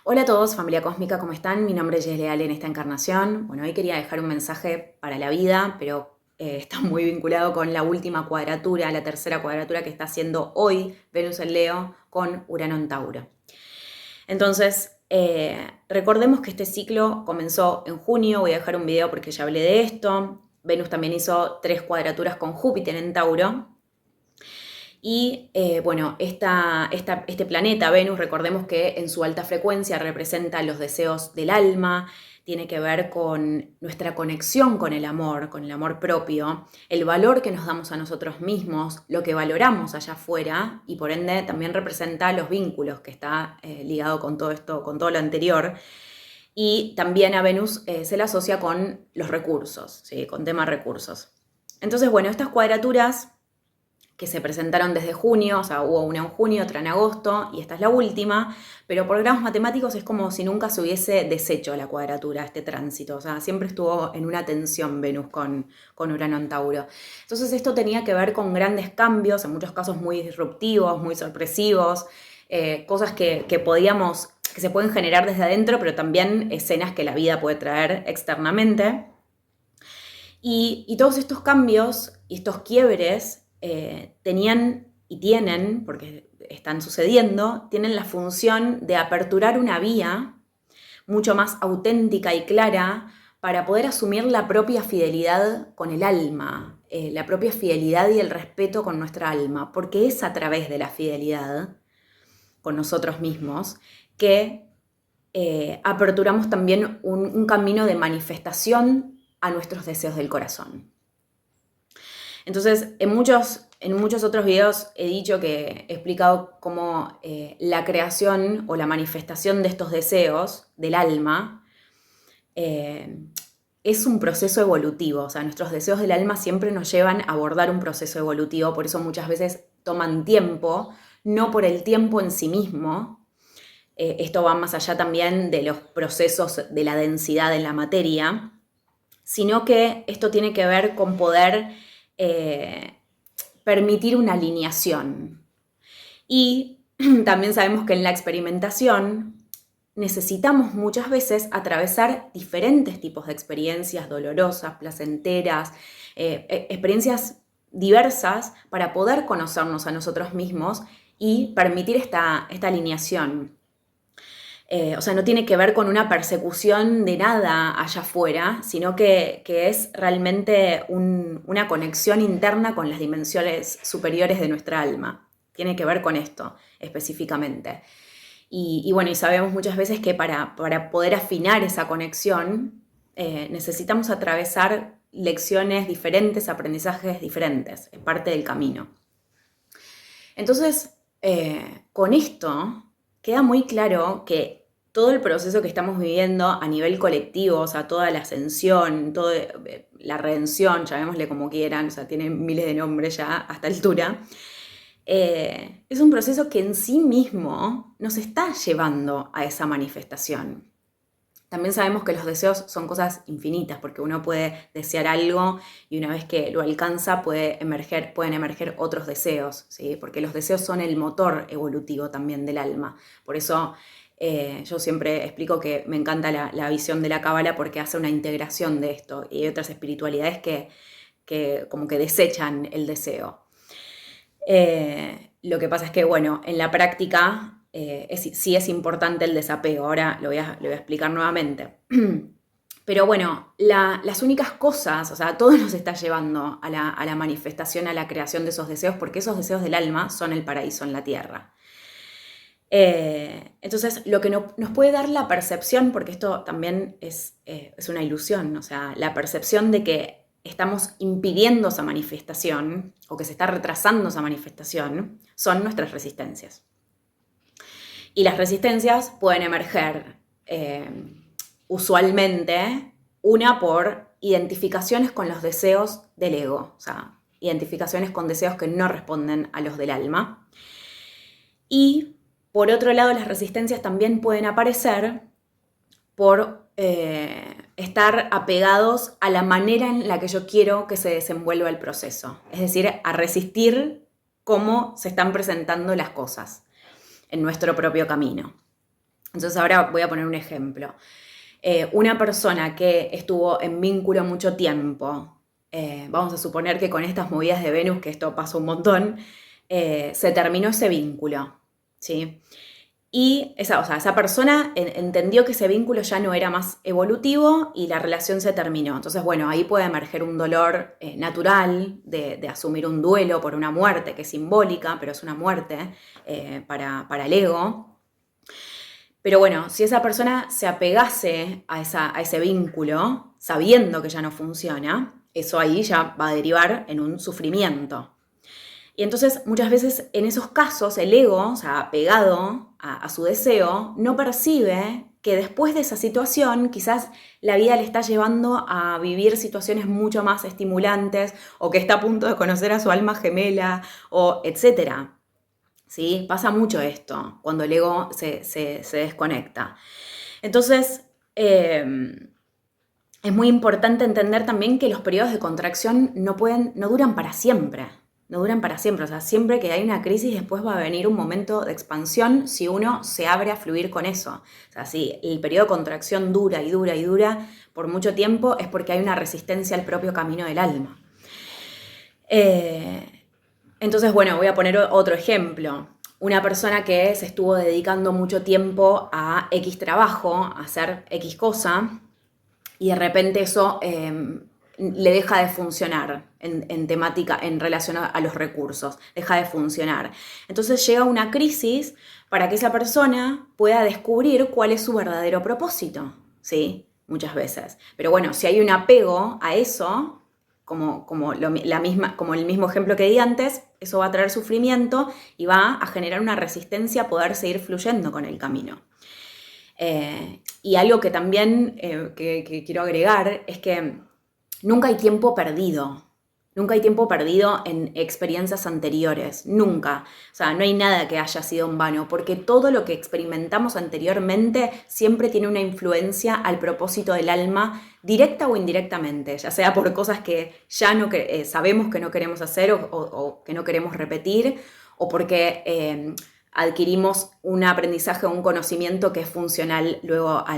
Hola a todos, familia cósmica, ¿cómo están? Mi nombre es Jess Leal en esta encarnación. Bueno, hoy quería dejar un mensaje para la vida, pero está muy vinculado con la última cuadratura, la tercera cuadratura que está haciendo hoy Venus en Leo con Urano en Tauro. Entonces, recordemos que este ciclo comenzó en junio, voy a dejar un video porque ya hablé de esto. Venus también hizo 3 cuadraturas con Júpiter en Tauro. Y bueno, este planeta, Venus, recordemos que en su alta frecuencia representa los deseos del alma, tiene que ver con nuestra conexión con el amor propio, el valor que nos damos a nosotros mismos, lo que valoramos allá afuera y por ende también representa los vínculos que está ligado con todo esto, con todo lo anterior. Y también a Venus se la asocia con los recursos, ¿sí? Con temas recursos. Entonces, bueno, estas cuadraturas que se presentaron desde junio, o sea, hubo una en junio, otra en agosto, y esta es la última, pero por grados matemáticos es como si nunca se hubiese deshecho la cuadratura, este tránsito, o sea, siempre estuvo en una tensión Venus con Urano en Tauro. Entonces esto tenía que ver con grandes cambios, en muchos casos muy disruptivos, muy sorpresivos, cosas que podíamos, que se pueden generar desde adentro, pero también escenas que la vida puede traer externamente. Y todos estos cambios y estos quiebres tenían y tienen, porque están sucediendo, tienen la función de aperturar una vía mucho más auténtica y clara para poder asumir la propia fidelidad con el alma, la propia fidelidad y el respeto con nuestra alma, porque es a través de la fidelidad con nosotros mismos que aperturamos también un camino de manifestación a nuestros deseos del corazón. Entonces, en muchos otros videos he dicho que he explicado cómo la creación o la manifestación de estos deseos del alma es un proceso evolutivo. O sea, nuestros deseos del alma siempre nos llevan a abordar un proceso evolutivo, por eso muchas veces toman tiempo, no por el tiempo en sí mismo. Esto va más allá también de los procesos de la densidad en la materia, sino que esto tiene que ver con poder permitir una alineación. Y también sabemos que en la experimentación necesitamos muchas veces atravesar diferentes tipos de experiencias dolorosas, placenteras, experiencias diversas para poder conocernos a nosotros mismos y permitir esta alineación. O sea, no tiene que ver con una persecución de nada allá afuera, sino que es realmente una conexión interna con las dimensiones superiores de nuestra alma. Tiene que ver con esto específicamente. Y bueno, y sabemos muchas veces que para poder afinar esa conexión necesitamos atravesar lecciones diferentes, aprendizajes diferentes, es parte del camino. Entonces, con esto queda muy claro que todo el proceso que estamos viviendo a nivel colectivo, o sea, toda la ascensión, toda la redención, llamémosle como quieran, o sea, tiene miles de nombres ya a esta altura, es un proceso que en sí mismo nos está llevando a esa manifestación. También sabemos que los deseos son cosas infinitas, porque uno puede desear algo y una vez que lo alcanza pueden emerger otros deseos, ¿sí? Porque los deseos son el motor evolutivo también del alma. Por eso yo siempre explico que me encanta la visión de la Cábala porque hace una integración de esto y hay otras espiritualidades que como que desechan el deseo. Lo que pasa es que, bueno, en la práctica sí es importante el desapego. Ahora lo voy a explicar nuevamente. Pero bueno, las únicas cosas, o sea, todo nos está llevando a la manifestación, a la creación de esos deseos, porque esos deseos del alma son el paraíso en la tierra. Entonces, lo que nos puede dar la percepción, porque esto también es una ilusión, o sea, la percepción de que estamos impidiendo esa manifestación o que se está retrasando esa manifestación, son nuestras resistencias. Y las resistencias pueden emerger usualmente, una por identificaciones con los deseos del ego, o sea, identificaciones con deseos que no responden a los del alma. Y por otro lado, las resistencias también pueden aparecer por estar apegados a la manera en la que yo quiero que se desenvuelva el proceso. Es decir, a resistir cómo se están presentando las cosas en nuestro propio camino. Entonces ahora voy a poner un ejemplo. Una persona que estuvo en vínculo mucho tiempo, vamos a suponer que con estas movidas de Venus, que esto pasa un montón, se terminó ese vínculo, ¿sí? Y esa persona entendió que ese vínculo ya no era más evolutivo y la relación se terminó. Entonces, bueno, ahí puede emerger un dolor natural de asumir un duelo por una muerte que es simbólica, pero es una muerte para el ego. Pero bueno, si esa persona se apegase a ese vínculo, sabiendo que ya no funciona, eso ahí ya va a derivar en un sufrimiento. Y entonces muchas veces en esos casos el ego, o sea, apegado a su deseo, no percibe que después de esa situación quizás la vida le está llevando a vivir situaciones mucho más estimulantes o que está a punto de conocer a su alma gemela o etcétera. ¿Sí? Pasa mucho esto cuando el ego se desconecta. Entonces, es muy importante entender también que los periodos de contracción no duran para siempre. No duran para siempre. O sea, siempre que hay una crisis, después va a venir un momento de expansión si uno se abre a fluir con eso. O sea, si el periodo de contracción dura y dura y dura por mucho tiempo, es porque hay una resistencia al propio camino del alma. Entonces, bueno, voy a poner otro ejemplo. Una persona que se estuvo dedicando mucho tiempo a X trabajo, a hacer X cosa, y de repente eso le deja de funcionar en temática, en relación a los recursos, deja de funcionar. Entonces llega una crisis para que esa persona pueda descubrir cuál es su verdadero propósito, ¿sí? Muchas veces. Pero bueno, si hay un apego a eso, como el mismo ejemplo que di antes, eso va a traer sufrimiento y va a generar una resistencia a poder seguir fluyendo con el camino. Y algo que también que quiero agregar es que nunca hay tiempo perdido. Nunca hay tiempo perdido en experiencias anteriores, nunca. O sea, no hay nada que haya sido en vano, porque todo lo que experimentamos anteriormente siempre tiene una influencia al propósito del alma, directa o indirectamente, ya sea por cosas que ya no sabemos que no queremos hacer o que no queremos repetir, o porque adquirimos un aprendizaje o un conocimiento que es funcional luego a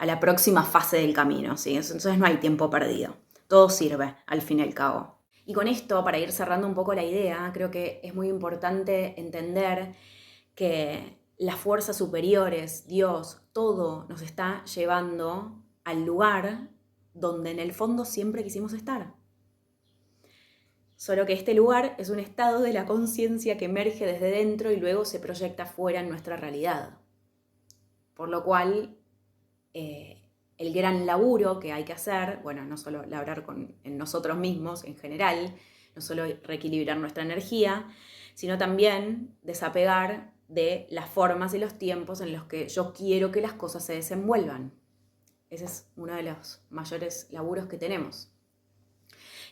la próxima fase del camino, ¿sí? Entonces no hay tiempo perdido. Todo sirve, al fin y al cabo. Y con esto, para ir cerrando un poco la idea, creo que es muy importante entender que las fuerzas superiores, Dios, todo nos está llevando al lugar donde en el fondo siempre quisimos estar. Solo que este lugar es un estado de la conciencia que emerge desde dentro y luego se proyecta fuera en nuestra realidad. Por lo cual, el gran laburo que hay que hacer, bueno, no solo labrar en nosotros mismos en general, no solo reequilibrar nuestra energía, sino también desapegar de las formas y los tiempos en los que yo quiero que las cosas se desenvuelvan. Ese es uno de los mayores laburos que tenemos.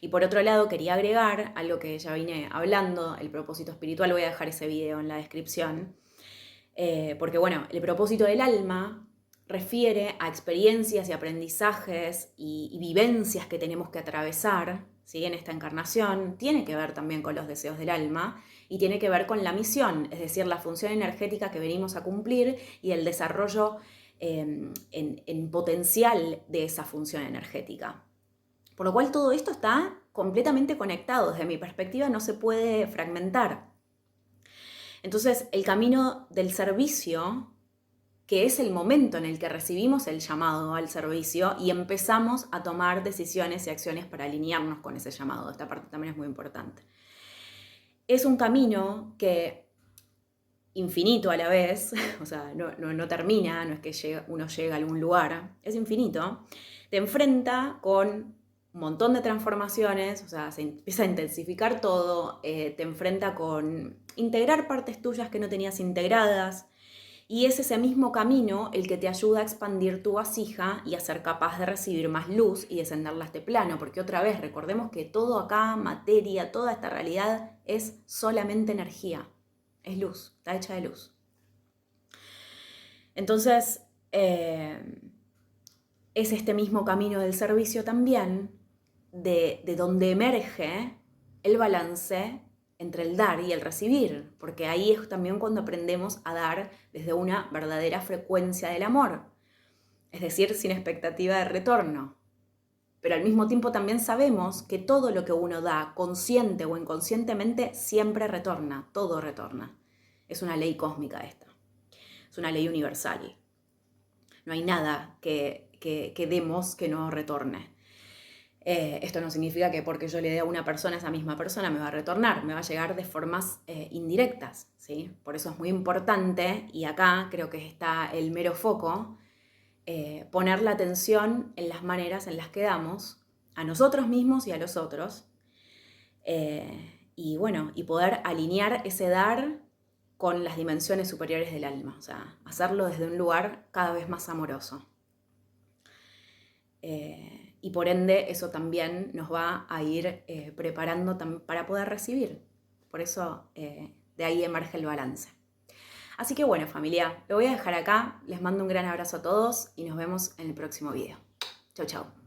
Y por otro lado, quería agregar algo que ya vine hablando, el propósito espiritual. Voy a dejar ese video en la descripción. Porque bueno, el propósito del alma refiere a experiencias y aprendizajes y vivencias que tenemos que atravesar, ¿sí? En esta encarnación. Tiene que ver también con los deseos del alma y tiene que ver con la misión, es decir, la función energética que venimos a cumplir y el desarrollo en potencial de esa función energética. Por lo cual todo esto está completamente conectado. Desde mi perspectiva no se puede fragmentar. Entonces, el camino del servicio, que es el momento en el que recibimos el llamado al servicio y empezamos a tomar decisiones y acciones para alinearnos con ese llamado. Esta parte también es muy importante. Es un camino que, infinito a la vez, o sea, no termina, no es que uno llega a algún lugar, es infinito, te enfrenta con un montón de transformaciones, o sea, se empieza a intensificar todo, te enfrenta con integrar partes tuyas que no tenías integradas, y es ese mismo camino el que te ayuda a expandir tu vasija y a ser capaz de recibir más luz y descenderla a este plano, porque otra vez recordemos que todo acá, materia, toda esta realidad es solamente energía, es luz, está hecha de luz. Entonces, es este mismo camino del servicio también, de donde emerge el balance entre el dar y el recibir, porque ahí es también cuando aprendemos a dar desde una verdadera frecuencia del amor, es decir, sin expectativa de retorno. Pero al mismo tiempo también sabemos que todo lo que uno da, consciente o inconscientemente, siempre retorna, todo retorna. Es una ley cósmica esta, es una ley universal. No hay nada que demos que no retorne. Esto no significa que porque yo le dé a una persona, esa misma persona me va a retornar, me va a llegar de formas indirectas, ¿sí? Por eso es muy importante, y acá creo que está el mero foco, poner la atención en las maneras en las que damos a nosotros mismos y a los otros, y bueno, y poder alinear ese dar con las dimensiones superiores del alma, o sea, hacerlo desde un lugar cada vez más amoroso. Y por ende eso también nos va a ir preparando para poder recibir. Por eso de ahí emerge el balance. Así que bueno, familia, lo voy a dejar acá. Les mando un gran abrazo a todos y nos vemos en el próximo video. Chau, chau.